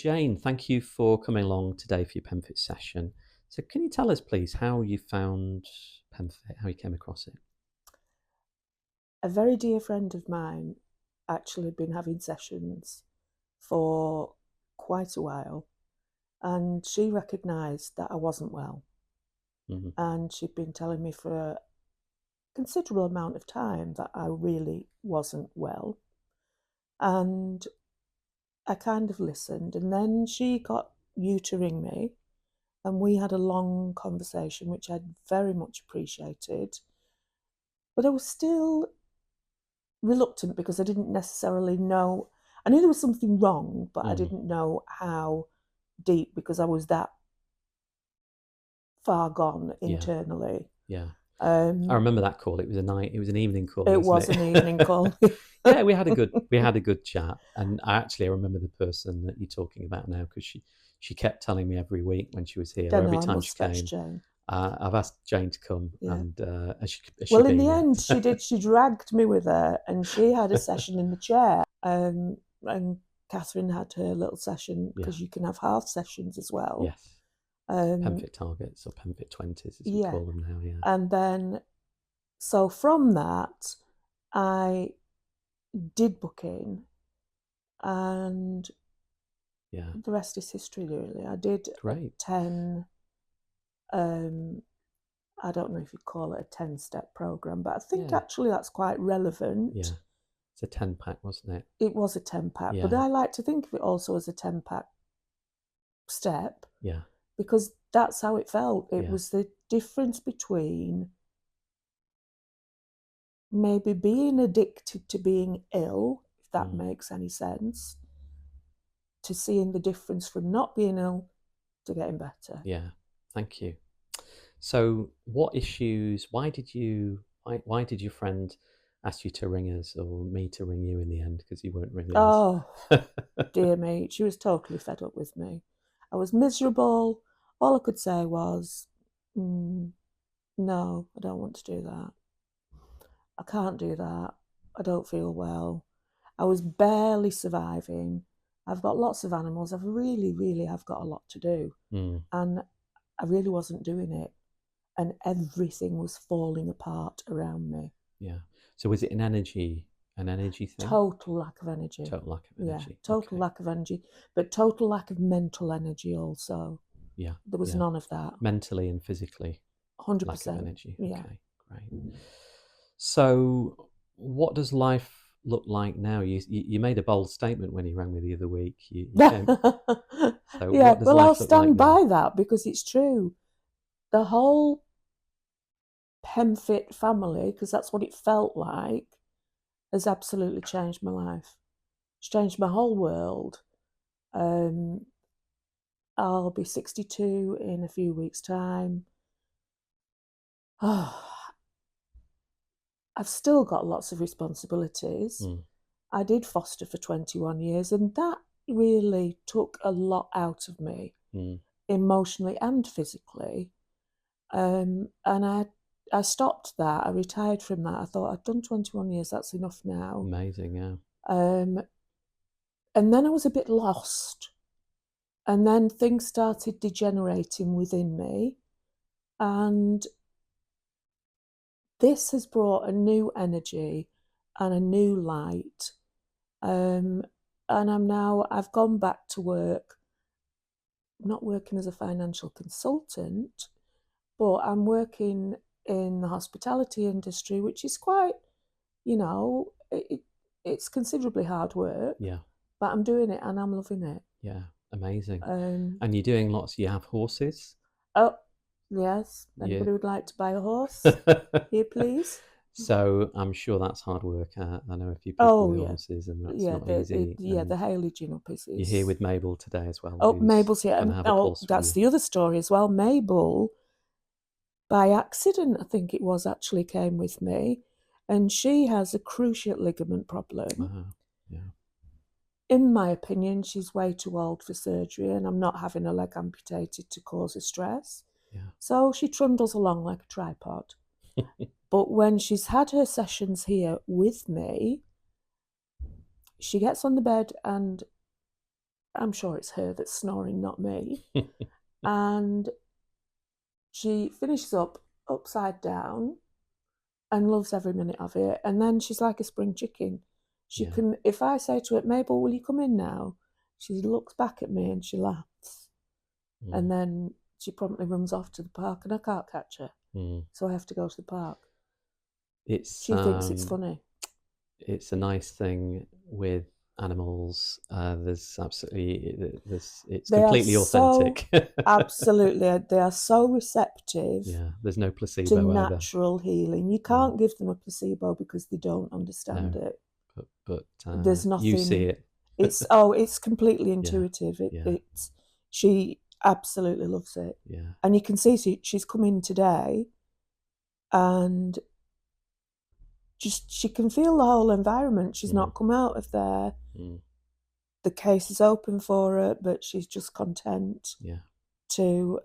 Jane, thank you for coming along today for your PenFit session. So can you tell us, please, how you found PenFit, how you came across it? A very dear friend of mine actually had been having sessions for quite a while, and she recognised that I wasn't well. Mhm. And she'd been telling me for a considerable amount of time that I really wasn't well. And I kind of listened, and then she got you to ring me, and we had a long conversation, which I very much appreciated. But I was still reluctant because I didn't necessarily know. I knew there was something wrong, but I Mm. didn't know how deep because I was that far gone Yeah, internally. yeah. I Um, remember that call. It was an evening call, it wasn't was an it? evening call. Yeah, we had a good chat, and I remember the person that you're talking about now because she kept telling me every week when she was here, or Don't know. every I time she must fetch came. Jane. I've asked Jane to come, Yeah. and has she Well, in been the end, she yet? did. She dragged me with her, and she had a session in the chair. And Catherine had her little session Yeah. because you can have half sessions as well. Yes. Um, PenFit targets or PenFit 20s, as we yeah. call them now. Yeah. And then, so from that, I did book in, and Yeah. the rest is history, really. I did a Great. 10, um, I don't know if you'd call it a 10-step program, but I think Yeah. actually that's quite relevant. Yeah. It's a 10-pack, wasn't it? It was a 10-pack, but Yeah. I like to think of it also as a 10-pack step Yeah. because that's how it felt. It Yeah. was the difference between maybe being addicted to being ill, if that Mm. makes any sense, to seeing the difference from not being ill to getting better. Yeah. Thank you. So, what issues? Why did your friend ask you to ring us, or me to ring you in the end? Because you weren't ringing us. Oh, dear me, she was totally fed up with me. I was miserable. All I could say was, no, I don't want to do that. I can't do that. I don't feel well. I was barely surviving. I've got lots of animals. I've really, really have got a lot to do. Mm. And I really wasn't doing it. And everything was falling apart around me. Yeah. So, was it an energy thing? Total lack of energy. Total lack of Yeah, energy. total Okay. lack of energy, but total lack of mental energy also. Yeah. There was Yeah. none of that. Mentally and physically, lack of 100%. energy. Yeah. Okay. Great. So, what does life look like now? You made a bold statement when you rang me the other week. You came. So, Yeah, what does well, I'll life look like stand now? by that because it's true. The whole PemFit family, because that's what it felt like, has absolutely changed my life. It's changed my whole world. Um, I'll be 62 in a few weeks' time. Oh, I've still got lots of responsibilities. Mm. I did foster for 21 years, and that really took a lot out of me, Mm. emotionally and physically. And I stopped that. I retired from that. I thought I'd done 21 years. That's enough now. Amazing. Yeah. Um, and then I was a bit lost. And then things started degenerating within me. And this has brought a new energy and a new light. And I've gone back to work, not working as a financial consultant, but I'm working in the hospitality industry, which is quite, it's considerably hard work, Yeah. but I'm doing it and I'm loving it. Yeah. Amazing. Um, And you're doing lots. You have horses. oh, yes, Yeah. anybody would like to buy a horse? Here, please. So I'm sure that's hard work. I know a few people Oh, with yeah. horses, and that's Yeah, not easy. the And Haley Gin you're here is. with Mabel today as well, Oh, who's Mabel's here. going to And have a oh, pulse with that's you. the other story as well. Mabel, by accident, I think it was, actually came with me, and she has a cruciate ligament problem. Wow. Yeah. In my opinion, she's way too old for surgery, and I'm not having her leg amputated to cause her stress. Yeah. So she trundles along like a tripod. But when she's had her sessions here with me, she gets on the bed and I'm sure it's her that's snoring, not me. And she finishes up upside down and loves every minute of it. And then she's like a spring chicken. She Yeah. can, if I say to her, Mabel, will you come in now? She looks back at me and she laughs. And then she promptly runs off to the park, and I can't catch her. So I have to go to the park. She thinks it's funny. It's a nice thing with animals. There's absolutely, it's completely authentic. Absolutely, they are so receptive. Yeah, there's no placebo to either. natural healing. You can't give them a placebo because they don't understand it. But there's nothing. You see it. It's completely intuitive. Yeah. She absolutely loves it. Yeah. And you can see she's come in today, and just she can feel the whole environment. She's not come out of there. The case is open for her, but she's just content to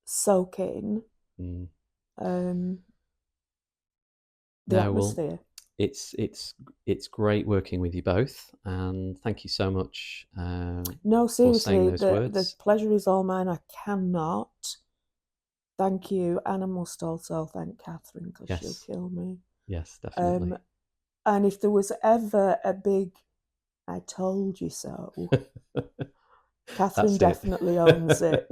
soak in the atmosphere. Well, it's great working with you both, and thank you so much. No, seriously, the the pleasure is all mine. I cannot thank you, and I must also thank Catherine, because she'll kill me. Yes, definitely. And if there was ever a big "I told you so," Catherine definitely owns it.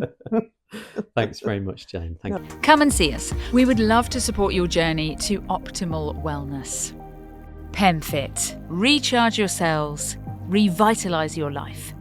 Thanks very much, Jane. Thank you. Come and see us. We would love to support your journey to optimal wellness. PemFit. Recharge your cells, revitalise your life.